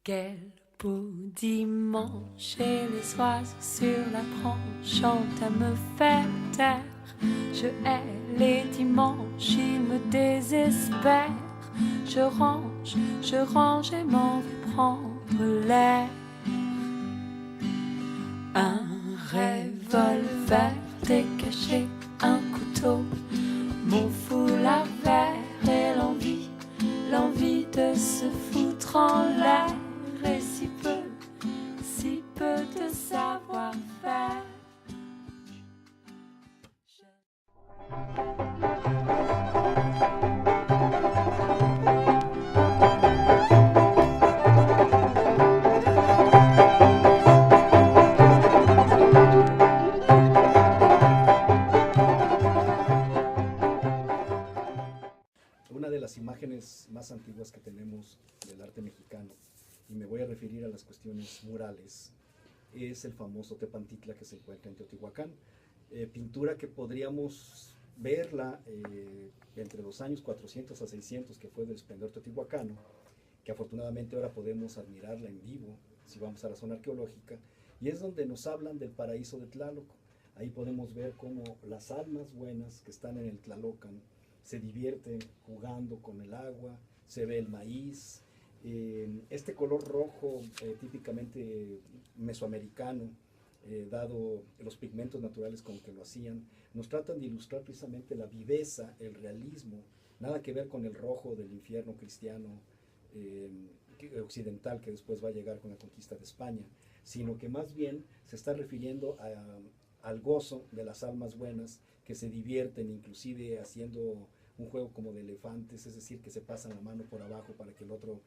Quel beau dimanche et les oiseaux sur la branche chantent à me faire taire. Je hais les dimanches, ils me désespèrent. Je range et m'en vais prendre l'air. Un revolver décaché, un couteau, mon foulard vert et l'envie de se foutre en l'air. Et si peu de savoir-faire. Una de las imágenes más antiguas que tenemos del arte mexicano, y me voy a referir a las cuestiones murales, es el famoso Tepantitla que se encuentra en Teotihuacán. Pintura que podríamos verla entre los años 400 a 600, que fue del esplendor teotihuacano, que afortunadamente ahora podemos admirarla en vivo si vamos a la zona arqueológica, y es donde nos hablan del paraíso de Tlaloc. Ahí podemos ver cómo las almas buenas que están en el Tlalocan se divierten jugando con el agua, se ve el maíz, este color rojo típicamente mesoamericano, dado los pigmentos naturales con que lo hacían, nos tratan de ilustrar precisamente la viveza, el realismo, nada que ver con el rojo del infierno cristiano occidental que después va a llegar con la conquista de España, sino que más bien se está refiriendo al gozo de las almas buenas que se divierten inclusive haciendo un juego como de elefantes, es decir, que se pasan la mano por abajo para que el otro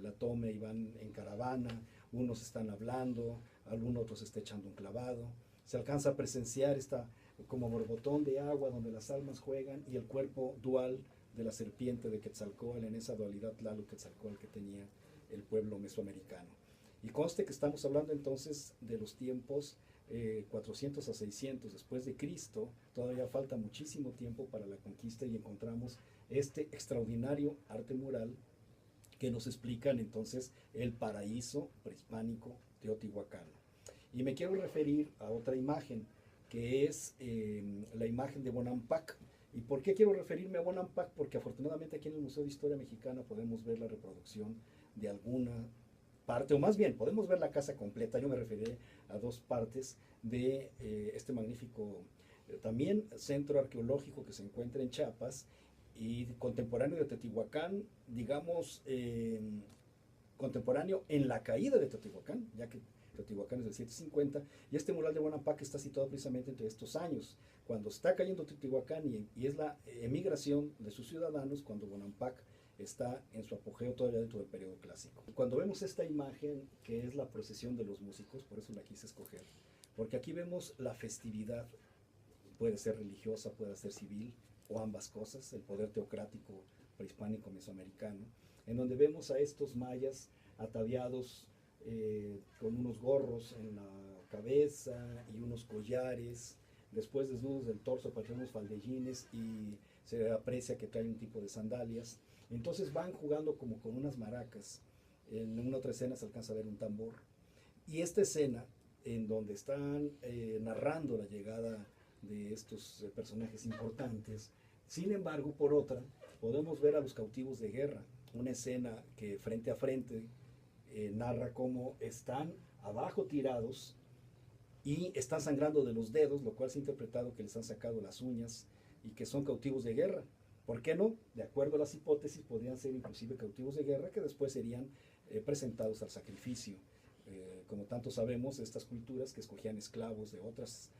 la tome y van en caravana, unos están hablando, algún otro se está echando un clavado, se alcanza a presenciar esta como borbotón de agua donde las almas juegan y el cuerpo dual de la serpiente de Quetzalcóatl en esa dualidad Tlaloc-Quetzalcóatl que tenía el pueblo mesoamericano. Y conste que estamos hablando entonces de los tiempos 400 a 600 después de Cristo, todavía falta muchísimo tiempo para la conquista y encontramos este extraordinario arte mural que nos explican entonces el paraíso prehispánico teotihuacano. Y me quiero referir a otra imagen, que es la imagen de Bonampak. ¿Y por qué quiero referirme a Bonampak? Porque afortunadamente aquí en el Museo de Historia Mexicana podemos ver la reproducción de alguna parte, o más bien, podemos ver la casa completa. Yo me referiré a dos partes de este magnífico también centro arqueológico que se encuentra en Chiapas y contemporáneo de Teotihuacán, digamos, contemporáneo en la caída de Teotihuacán, ya que Teotihuacán es del 750, y este mural de Bonampak está situado precisamente entre estos años, cuando está cayendo Teotihuacán y es la emigración de sus ciudadanos, cuando Bonampak está en su apogeo todavía dentro del periodo clásico. Cuando vemos esta imagen, que es la procesión de los músicos, por eso la quise escoger, porque aquí vemos la festividad, puede ser religiosa, puede ser civil, o ambas cosas, el poder teocrático prehispánico mesoamericano, en donde vemos a estos mayas ataviados con unos gorros en la cabeza y unos collares, después desnudos del torso para unos faldellines y se aprecia que traen un tipo de sandalias. Entonces van jugando como con unas maracas. En una otra escena se alcanza a ver un tambor. Y esta escena, en donde están narrando la llegada de estos personajes importantes, sin embargo, por otra, podemos ver a los cautivos de guerra, una escena que frente a frente narra cómo están abajo tirados y están sangrando de los dedos, lo cual se ha interpretado que les han sacado las uñas y que son cautivos de guerra. ¿Por qué no? De acuerdo a las hipótesis, podrían ser inclusive cautivos de guerra que después serían presentados al sacrificio. Como tanto sabemos, estas culturas que escogían esclavos de otras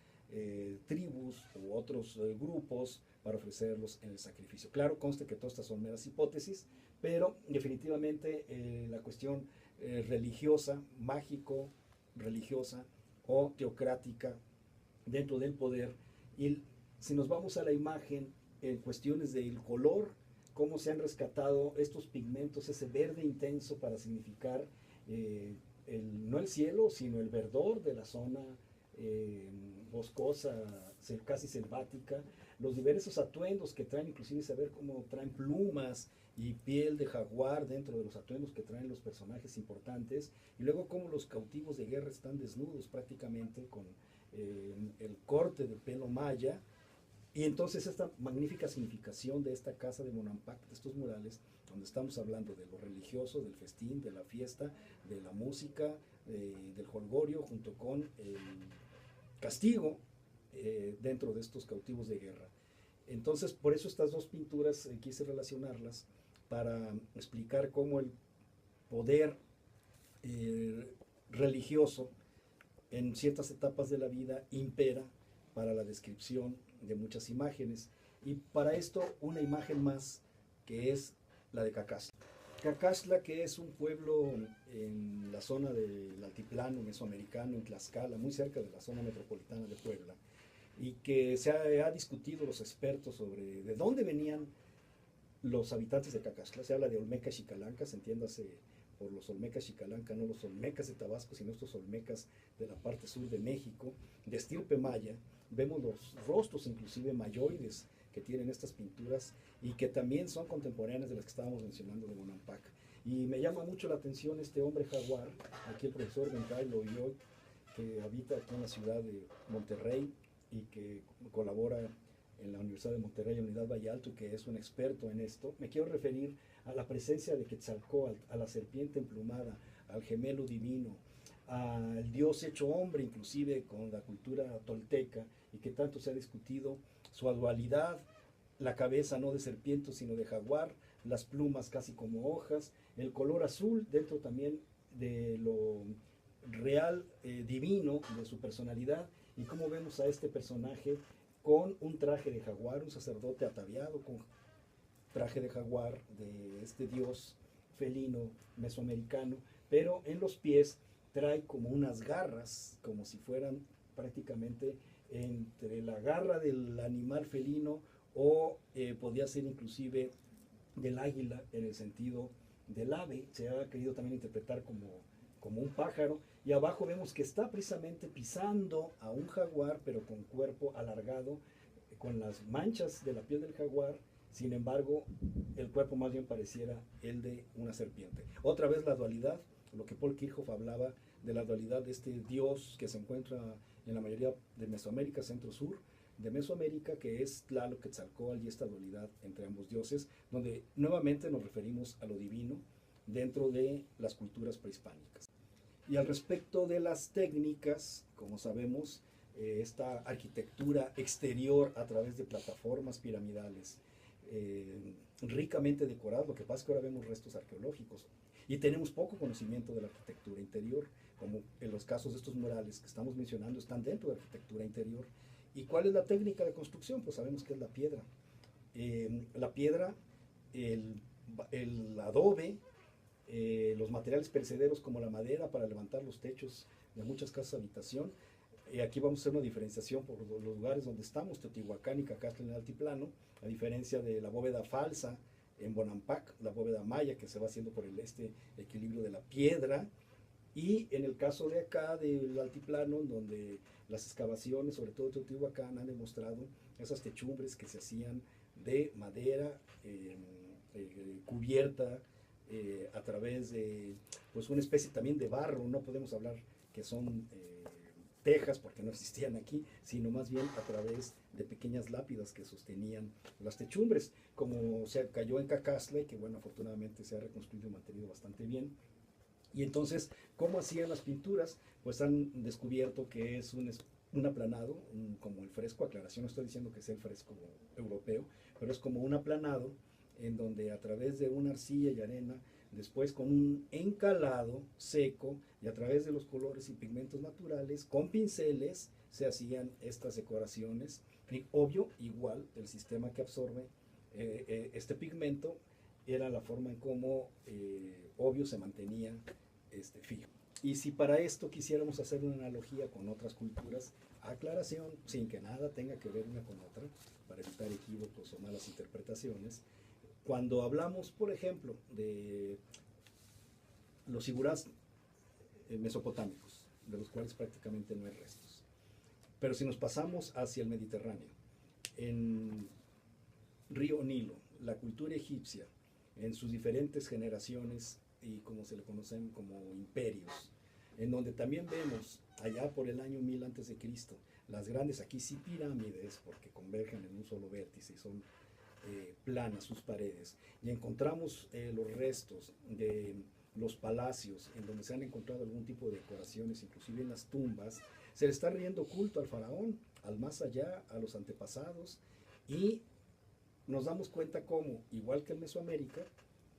tribus u otros grupos para ofrecerlos en el sacrificio. Claro, conste que todas estas son meras hipótesis, pero definitivamente la cuestión religiosa, mágico, religiosa o teocrática dentro del poder. Y si nos vamos a la imagen, en cuestiones del color, cómo se han rescatado estos pigmentos, ese verde intenso para significar no el cielo, sino el verdor de la zona boscosa, casi selvática. los diversos atuendos que traen, inclusive saber cómo traen plumas y piel de jaguar dentro de los atuendos que traen los personajes importantes, y luego cómo los cautivos de guerra están desnudos prácticamente con el corte de pelo maya. Y entonces esta magnífica significación de esta casa de Bonampak, de estos murales, donde estamos hablando de lo religioso, del festín, de la fiesta, de la música, del jolgorio, junto con el castigo dentro de estos cautivos de guerra. Entonces, por eso estas dos pinturas quise relacionarlas para explicar cómo el poder religioso en ciertas etapas de la vida impera para la descripción de muchas imágenes. Y para esto una imagen más, que es la de Cacaxtla. Cacaxtla, que es un pueblo en la zona del altiplano mesoamericano, en Tlaxcala, muy cerca de la zona metropolitana de Puebla, y que se ha discutido los expertos sobre de dónde venían los habitantes de Cacaxtla. Se habla de olmecas xicalancas, entiéndase por los olmecas xicalancas, no los olmecas de Tabasco, sino estos olmecas de la parte sur de México, de estirpe maya. Vemos los rostros inclusive mayoides que tienen estas pinturas y que también son contemporáneas de las que estábamos mencionando de Bonampak. Y me llama mucho la atención este hombre jaguar, aquí el profesor Bentay Loyoy, que habita aquí en la ciudad de Monterrey y que colabora en la Universidad de Monterrey, Unidad Valle Alto, que es un experto en esto. Me quiero referir a la presencia de Quetzalcóatl, a la serpiente emplumada, al gemelo divino, al Dios hecho hombre, inclusive con la cultura tolteca, y que tanto se ha discutido su dualidad, la cabeza no de serpiente sino de jaguar, las plumas casi como hojas, el color azul dentro también de lo real, divino de su personalidad, y cómo vemos a este personaje con un traje de jaguar, un sacerdote ataviado con traje de jaguar de este dios felino mesoamericano, pero en los pies trae como unas garras, como si fueran prácticamente entre la garra del animal felino o podía ser inclusive del águila en el sentido del ave. Se ha querido también interpretar como un pájaro, y abajo vemos que está precisamente pisando a un jaguar, pero con cuerpo alargado, con las manchas de la piel del jaguar. Sin embargo, el cuerpo más bien pareciera el de una serpiente. Otra vez la dualidad, lo que Paul Kirchhoff hablaba de la dualidad de este dios que se encuentra en la mayoría de Mesoamérica, centro-sur de Mesoamérica, que es Tlaloc, Quetzalcóatl, y esta dualidad entre ambos dioses, donde nuevamente nos referimos a lo divino dentro de las culturas prehispánicas. Y al respecto de las técnicas, como sabemos, esta arquitectura exterior a través de plataformas piramidales, ricamente decoradas. Lo que pasa es que ahora vemos restos arqueológicos y tenemos poco conocimiento de la arquitectura interior, como en los casos de estos murales que estamos mencionando están dentro de la arquitectura interior. ¿Y cuál es la técnica de construcción? Pues sabemos que es la piedra. La piedra, el adobe, los materiales perecederos como la madera para levantar los techos de muchas casas de habitación. Aquí vamos a hacer una diferenciación por los lugares donde estamos, Teotihuacán y Cacaxtla en el altiplano, a diferencia de la bóveda falsa en Bonampak, la bóveda maya que se va haciendo por este equilibrio de la piedra. Y en el caso de acá, del altiplano, donde las excavaciones, sobre todo de Teotihuacán, han demostrado esas techumbres que se hacían de madera cubierta a través de pues una especie también de barro. No podemos hablar que son tejas porque no existían aquí, sino más bien a través de pequeñas lápidas que sostenían las techumbres, como se cayó en Cacaxtla, y que bueno, afortunadamente se ha reconstruido y mantenido bastante bien. Y entonces, ¿cómo hacían las pinturas? Pues han descubierto que es un aplanado, como el fresco, aclaración, no estoy diciendo que sea el fresco europeo, pero es como un aplanado en donde a través de una arcilla y arena, después con un encalado seco y a través de los colores y pigmentos naturales, con pinceles, se hacían estas decoraciones. Y obvio, igual, el sistema que absorbe este pigmento era la forma en cómo, obvio, se mantenía fijo. Y si para esto quisiéramos hacer una analogía con otras culturas, aclaración, sin que nada tenga que ver una con otra, para evitar equívocos o malas interpretaciones, cuando hablamos, por ejemplo, de los siguras mesopotámicos, de los cuales prácticamente no hay restos, pero si nos pasamos hacia el Mediterráneo, en Río Nilo, la cultura egipcia, en sus diferentes generaciones y como se le conocen como imperios, en donde también vemos allá por el año 1000 antes de Cristo, las grandes, aquí sí pirámides, porque convergen en un solo vértice y son planas sus paredes, y encontramos los restos de los palacios en donde se han encontrado algún tipo de decoraciones, inclusive en las tumbas, se le está riendo culto al faraón, al más allá, a los antepasados, y nos damos cuenta cómo, igual que en Mesoamérica,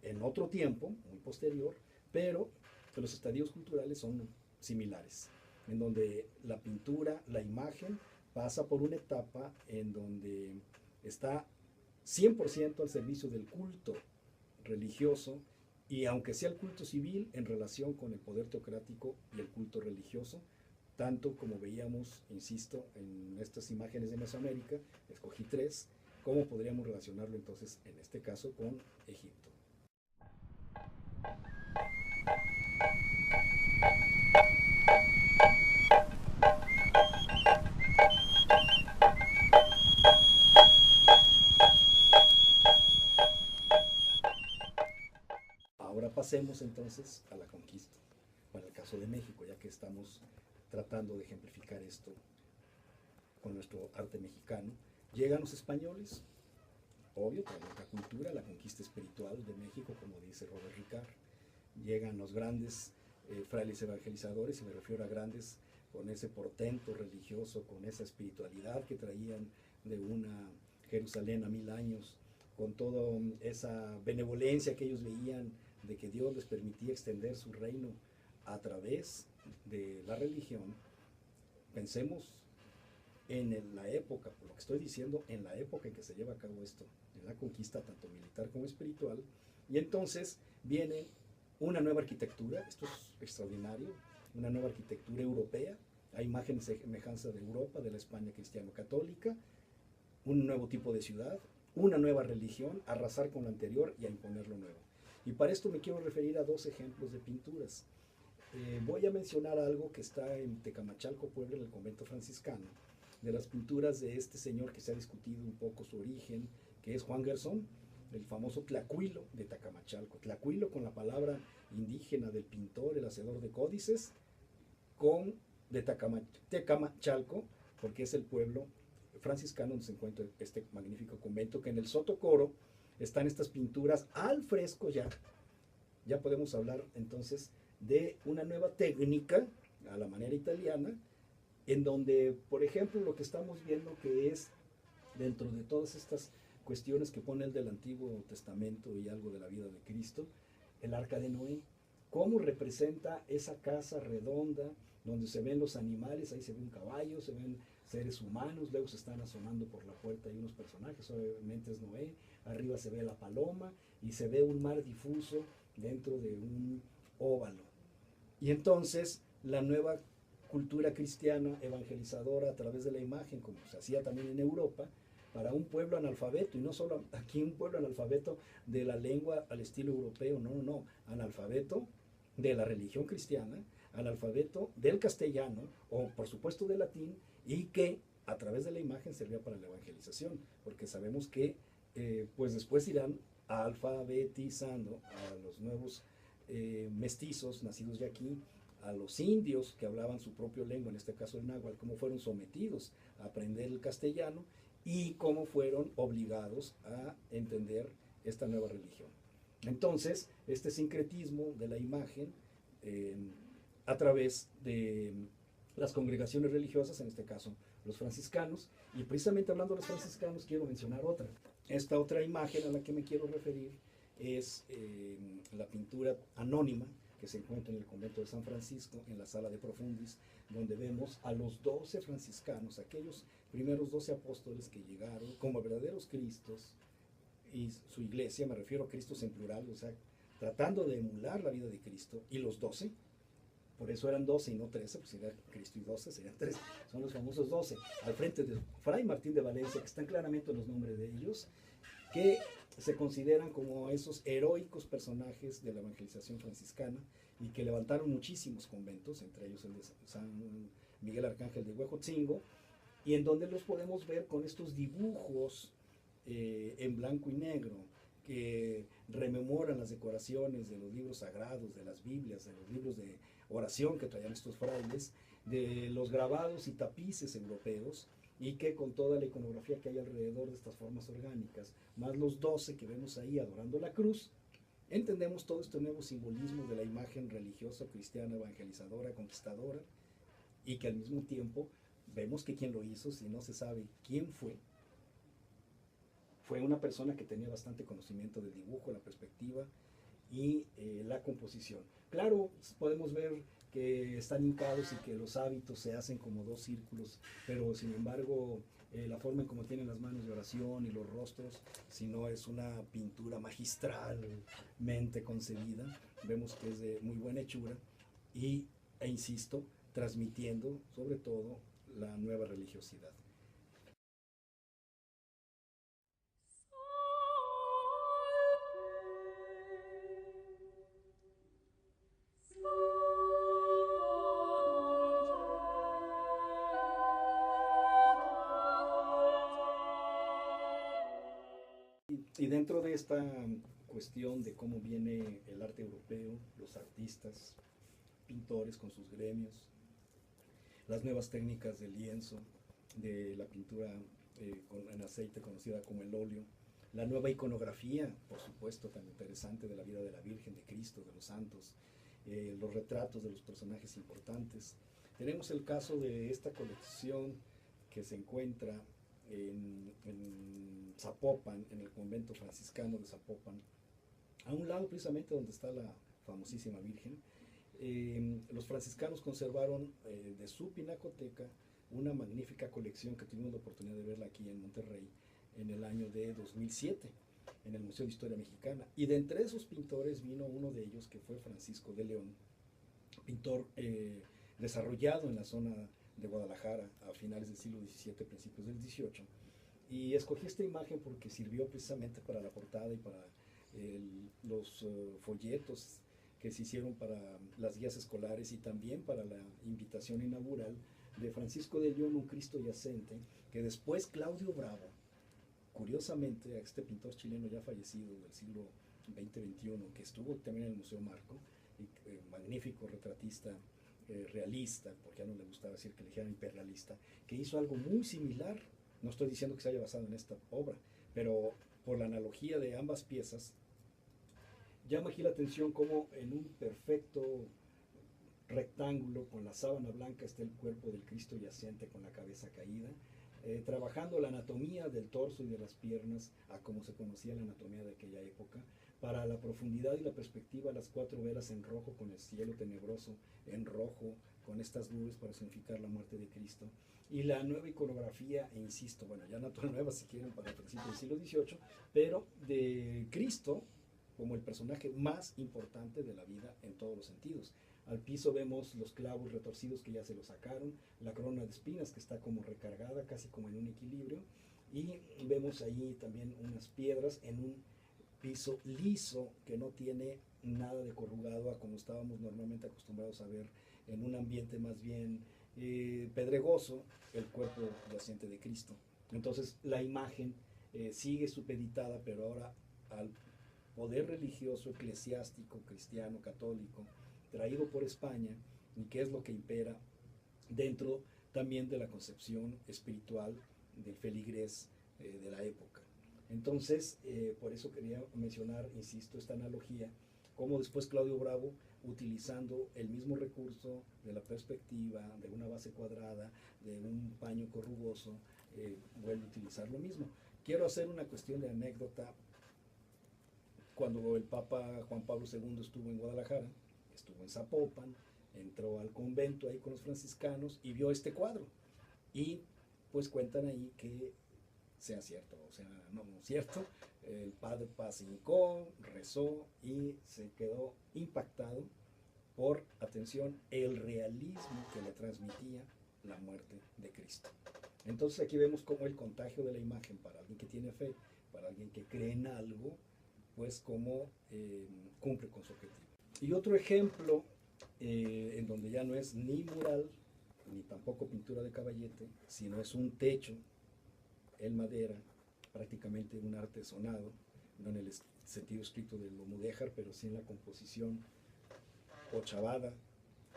en otro tiempo, muy posterior, pero que los estadios culturales son similares, en donde la pintura, la imagen, pasa por una etapa en donde está 100% al servicio del culto religioso, y aunque sea el culto civil en relación con el poder teocrático y el culto religioso, tanto como veíamos, insisto, en estas imágenes de Mesoamérica, escogí 3, ¿cómo podríamos relacionarlo entonces en este caso con Egipto? Ahora pasemos entonces a la conquista, para el caso de México, ya que estamos tratando de ejemplificar esto con nuestro arte mexicano. Llegan los españoles, obvio, con nuestra cultura, la conquista espiritual de México, como dice Robert Ricard. Llegan los grandes frailes evangelizadores, y me refiero a grandes con ese portento religioso, con esa espiritualidad que traían de una Jerusalén a 1000 años, con toda esa benevolencia que ellos veían de que Dios les permitía extender su reino a través de la religión. Pensemos en la época, por lo que estoy diciendo, en la época en que se lleva a cabo esto, en la conquista tanto militar como espiritual, y entonces viene una nueva arquitectura, esto es extraordinario, una nueva arquitectura europea, hay imágenes de semejanza de Europa, de la España cristiano-católica, un nuevo tipo de ciudad, una nueva religión, arrasar con lo anterior y a imponer lo nuevo. Y para esto me quiero referir a 2 ejemplos de pinturas. Voy a mencionar algo que está en Tecamachalco, Puebla, en el convento franciscano, de las pinturas de este señor que se ha discutido un poco su origen, que es Juan Garzón, el famoso Tlacuilo de Tecamachalco. Tlacuilo con la palabra indígena del pintor, el hacedor de códices, con de Tecamachalco, porque es el pueblo franciscano donde se encuentra este magnífico convento, que en el Sotocoro están estas pinturas al fresco ya. Ya podemos hablar entonces de una nueva técnica a la manera italiana, en donde, por ejemplo, lo que estamos viendo que es, dentro de todas estas cuestiones que pone el del Antiguo Testamento y algo de la vida de Cristo, el Arca de Noé, cómo representa esa casa redonda, donde se ven los animales, ahí se ve un caballo, se ven seres humanos, luego se están asomando por la puerta y unos personajes, obviamente es Noé, arriba se ve la paloma y se ve un mar difuso dentro de un óvalo. Y entonces la nueva cultura cristiana evangelizadora a través de la imagen, como se hacía también en Europa, para un pueblo analfabeto, y no solo aquí un pueblo analfabeto de la lengua al estilo europeo, no, analfabeto de la religión cristiana, analfabeto del castellano, o por supuesto del latín, y que a través de la imagen servía para la evangelización, porque sabemos que pues después irán alfabetizando a los nuevos mestizos nacidos de aquí, a los indios que hablaban su propia lengua, en este caso el náhuatl, cómo fueron sometidos a aprender el castellano y cómo fueron obligados a entender esta nueva religión. Entonces, este sincretismo de la imagen a través de las congregaciones religiosas, en este caso los franciscanos, y precisamente hablando de los franciscanos quiero mencionar otra. Esta otra imagen a la que me quiero referir es la pintura anónima que se encuentra en el convento de San Francisco, en la sala de Profundis, donde vemos a los 12 franciscanos, aquellos primeros 12 apóstoles que llegaron como verdaderos Cristos, y su iglesia, me refiero a Cristos en plural, o sea, tratando de emular la vida de Cristo, y los 12, por eso eran 12 y no 13, pues sería Cristo y 12, serían 13, son los famosos 12, al frente de Fray Martín de Valencia, que están claramente los nombres de ellos, que se consideran como esos heroicos personajes de la evangelización franciscana y que levantaron muchísimos conventos, entre ellos el de San Miguel Arcángel de Huejotzingo, y en donde los podemos ver con estos dibujos en blanco y negro, que rememoran las decoraciones de los libros sagrados, de las Biblias, de los libros de oración que traían estos frailes, de los grabados y tapices europeos, y que con toda la iconografía que hay alrededor de estas formas orgánicas, más los 12 que vemos ahí adorando la cruz, entendemos todo este nuevo simbolismo de la imagen religiosa, cristiana, evangelizadora, conquistadora, y que al mismo tiempo vemos que quien lo hizo, si no se sabe quién fue una persona que tenía bastante conocimiento del dibujo, la perspectiva y la composición. Claro, podemos ver que están hincados y que los hábitos se hacen como dos círculos, pero sin embargo la forma en cómo tienen las manos de oración y los rostros, si no es una pintura magistralmente concebida, vemos que es de muy buena hechura e insisto, transmitiendo sobre todo la nueva religiosidad. Y dentro de esta cuestión de cómo viene el arte europeo, los artistas, pintores con sus gremios, las nuevas técnicas del lienzo, de la pintura en aceite conocida como el óleo, la nueva iconografía, por supuesto, tan interesante de la vida de la Virgen, de Cristo, de los santos, los retratos de los personajes importantes. Tenemos el caso de esta colección que se encuentra en Zapopan, en el convento franciscano de Zapopan, a un lado precisamente donde está la famosísima Virgen. Los franciscanos conservaron de su pinacoteca una magnífica colección que tuvimos la oportunidad de verla aquí en Monterrey en el año de 2007 en el Museo de Historia Mexicana, y de entre esos pintores vino uno de ellos que fue Francisco de León, pintor desarrollado en la zona de Guadalajara a finales del siglo XVII, principios del XVIII, y escogí esta imagen porque sirvió precisamente para la portada y para los folletos que se hicieron para las guías escolares y también para la invitación inaugural de Francisco de León, un Cristo yacente, que después Claudio Bravo, curiosamente, este pintor chileno ya fallecido del siglo XX-XXI, que estuvo también en el Museo Marco, y, magnífico retratista realista, porque ya no le gustaba decir que le dijeran imperialista, que hizo algo muy similar. No estoy diciendo que se haya basado en esta obra, pero por la analogía de ambas piezas, llama aquí la atención como en un perfecto rectángulo con la sábana blanca está el cuerpo del Cristo yacente con la cabeza caída, trabajando la anatomía del torso y de las piernas a como se conocía la anatomía de aquella época, para la profundidad y la perspectiva, las 4 velas en rojo con el cielo tenebroso en rojo, con estas nubes para significar la muerte de Cristo, y la nueva iconografía, e insisto, bueno, ya no tan nueva si quieren para principios del siglo XVIII, pero de Cristo como el personaje más importante de la vida en todos los sentidos. Al piso vemos los clavos retorcidos que ya se los sacaron, la corona de espinas que está como recargada, casi como en un equilibrio, y vemos ahí también unas piedras en un piso liso que no tiene nada de corrugado a como estábamos normalmente acostumbrados a ver en un ambiente más bien pedregoso, el cuerpo yacente de Cristo. Entonces la imagen sigue supeditada, pero ahora al poder religioso, eclesiástico, cristiano, católico, traído por España, y que es lo que impera dentro también de la concepción espiritual del feligrés de la época. Entonces, por eso quería mencionar, insisto, esta analogía, como después Claudio Bravo, utilizando el mismo recurso de la perspectiva, de una base cuadrada, de un paño corrugoso, vuelve a utilizar lo mismo. Quiero hacer una cuestión de anécdota. Cuando el Papa Juan Pablo II estuvo en Guadalajara, estuvo en Zapopan, entró al convento ahí con los franciscanos y vio este cuadro. Y pues cuentan ahí que sea cierto, o sea, no cierto, el padre se hincó, rezó y se quedó impactado por, atención, el realismo que le transmitía la muerte de Cristo. Entonces aquí vemos cómo el contagio de la imagen para alguien que tiene fe, para alguien que cree en algo, pues cómo cumple con su objetivo. Y otro ejemplo en donde ya no es ni mural, ni tampoco pintura de caballete, sino es un techo en madera, prácticamente un artesonado, no en el sentido estricto de lo mudéjar, pero sí en la composición ochavada,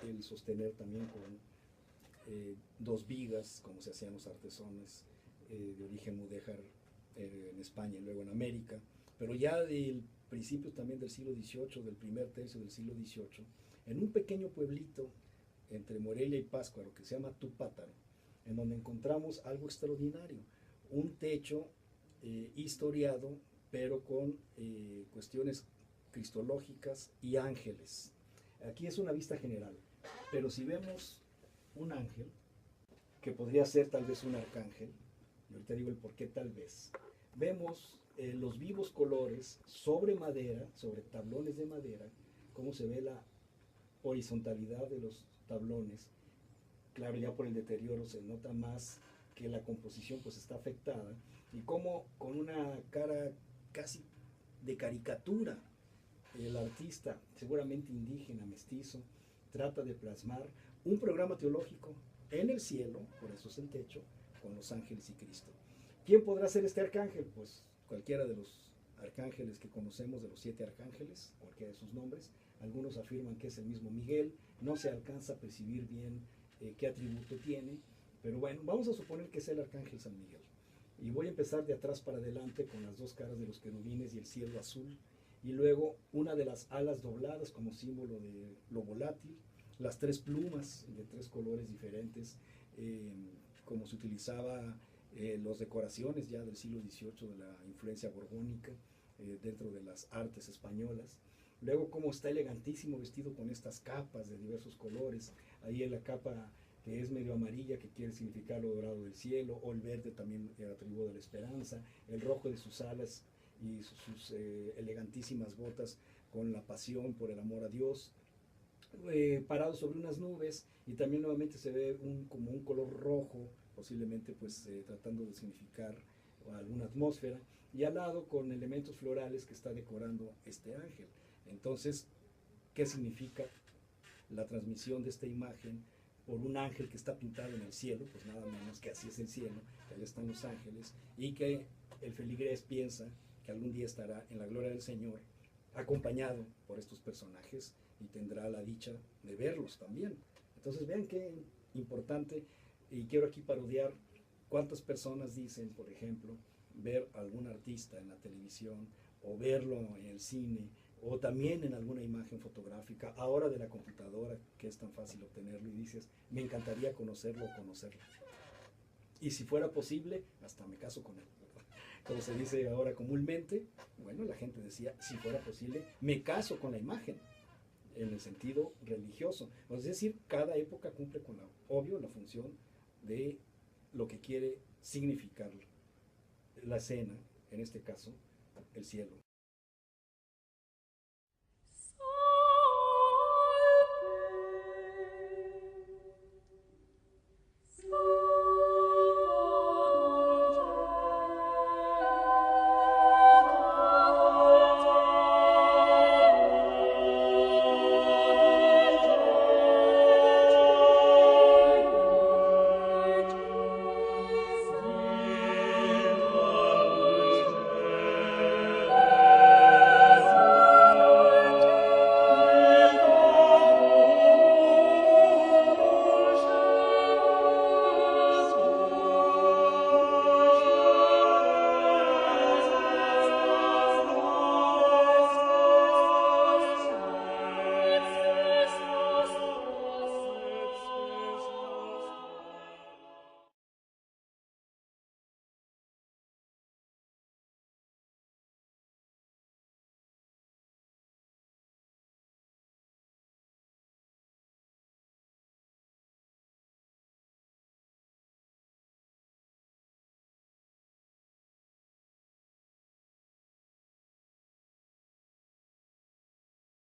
el sostener también con dos vigas, como se hacían los artesones de origen mudéjar en España y luego en América, pero ya del principio también del siglo XVIII, del primer tercio del siglo XVIII, en un pequeño pueblito entre Morelia y Pátzcuaro que se llama Tupátaro, en donde encontramos algo extraordinario, un techo historiado, pero con cuestiones cristológicas y ángeles. Aquí es una vista general, pero si vemos un ángel, que podría ser tal vez un arcángel, y ahorita digo el por qué tal vez, vemos los vivos colores sobre madera, sobre tablones de madera, cómo se ve la horizontalidad de los tablones. Claro, ya por el deterioro se nota más que la composición pues está afectada, y cómo con una cara casi de caricatura el artista, seguramente indígena, mestizo, trata de plasmar un programa teológico en el cielo, por eso es el techo, con los ángeles y Cristo. ¿Quién podrá ser este arcángel? Pues cualquiera de los arcángeles que conocemos, de los 7 arcángeles, cualquiera de sus nombres. Algunos afirman que es el mismo Miguel, no se alcanza a percibir bien qué atributo tiene, pero bueno, vamos a suponer que es el arcángel San Miguel. Y voy a empezar de atrás para adelante con las 2 caras de los querubines y el cielo azul, y luego una de las alas dobladas como símbolo de lo volátil, las 3 plumas de 3 colores diferentes, como se utilizaba las decoraciones ya del siglo XVIII de la influencia borbónica dentro de las artes españolas. Luego cómo está elegantísimo vestido con estas capas de diversos colores, ahí en la capa que es medio amarilla, que quiere significar lo dorado del cielo, o el verde también el atributo de la esperanza, el rojo de sus alas y sus elegantísimas botas con la pasión por el amor a Dios, parado sobre unas nubes, y también nuevamente se ve como un color rojo, posiblemente pues tratando de significar alguna atmósfera, y al lado con elementos florales que está decorando este ángel. Entonces, ¿qué significa la transmisión de esta imagen por un ángel que está pintado en el cielo? Pues nada menos que así es el cielo, que allá están los ángeles, y que el feligrés piensa que algún día estará en la gloria del Señor, acompañado por estos personajes, y tendrá la dicha de verlos también. Entonces vean qué importante, y quiero aquí parodiar cuántas personas dicen, por ejemplo, ver a algún artista en la televisión, o verlo en el cine, o también en alguna imagen fotográfica, ahora de la computadora, que es tan fácil obtenerlo, y dices, me encantaría conocerlo o conocerla. Y si fuera posible, hasta me caso con él, ¿verdad? Como se dice ahora comúnmente, bueno, la gente decía, si fuera posible, me caso con la imagen, en el sentido religioso. Es decir, cada época cumple con obvio la función de lo que quiere significar la escena, en este caso, el cielo